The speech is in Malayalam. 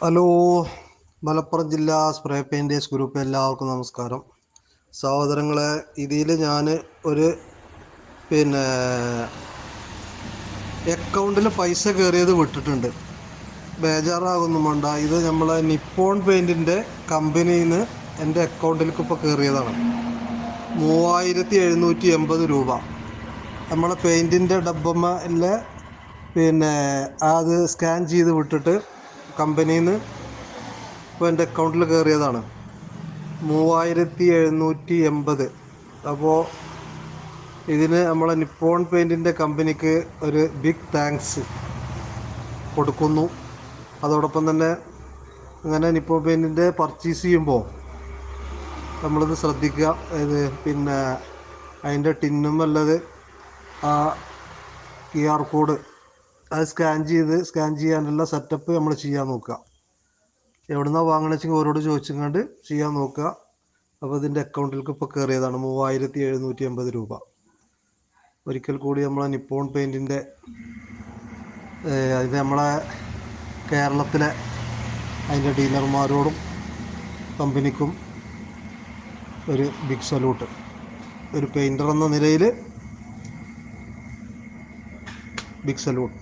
ഹലോ, മലപ്പുറം ജില്ലാ സ്പ്രേ പെയിൻറ്റേഴ്സ് ഗ്രൂപ്പ് എല്ലാവർക്കും നമസ്കാരം. സഹോദരങ്ങളെ, ഇതിൽ ഞാൻ ഒരു പിന്നെ അക്കൗണ്ടിൽ പൈസ കയറിയത് വിട്ടിട്ടുണ്ട്. ബേജാറാകൊന്നും വേണ്ട. ഇത് നമ്മളെ നിപ്പോൺ പെയിൻറ്റിൻ്റെ കമ്പനിയിൽ നിന്ന് എൻ്റെ അക്കൗണ്ടിലേക്ക് ഇപ്പോൾ കയറിയതാണ്. 3780 രൂപ. നമ്മളെ പെയിൻറ്റിൻ്റെ ഡബ്ബമ്മ പിന്നെ അത് സ്കാൻ ചെയ്ത് വിട്ടിട്ട് കമ്പനിയിൽ നിന്ന് ഇപ്പോൾ എൻ്റെ അക്കൗണ്ടിൽ കയറിയതാണ് 3780. അപ്പോൾ ഇതിന് നമ്മളെ നിപ്പോൺ പെയിൻറ്റിൻ്റെ കമ്പനിക്ക് ഒരു ബിഗ് താങ്ക്സ് കൊടുക്കുന്നു. അതോടൊപ്പം തന്നെ അങ്ങനെ നിപ്പോൺ പെയിൻറ്റിൻ്റെ പർച്ചേസ് ചെയ്യുമ്പോൾ നമ്മളിത് ശ്രദ്ധിക്കുക. ഇത് പിന്നെ അതിൻ്റെ ടിന്നുമല്ലത് ആ QR കോഡ് അത് സ്കാൻ ചെയ്യാനുള്ള സെറ്റപ്പ് നമ്മൾ ചെയ്യാൻ നോക്കുക. എവിടുന്നാണ് വാങ്ങണമെന്ന് വെച്ചെങ്കിൽ ഓരോട് ചോദിച്ചുകൊണ്ട് ചെയ്യാൻ നോക്കുക. അപ്പോൾ ഇതിൻ്റെ അക്കൗണ്ടിലേക്ക് ഇപ്പോൾ കയറിയതാണ് 3780 രൂപ. ഒരിക്കൽ കൂടി നമ്മളെ നിപ്പോൺ പെയിൻറ്റിൻ്റെ ഇത് നമ്മളെ കേരളത്തിലെ അതിൻ്റെ ഡീലർമാരോടും കമ്പനിക്കും ഒരു ബിഗ് സല്യൂട്ട്. ഒരു പെയിൻറ്റർ എന്ന നിലയിൽ ബിഗ് സല്യൂട്ട്.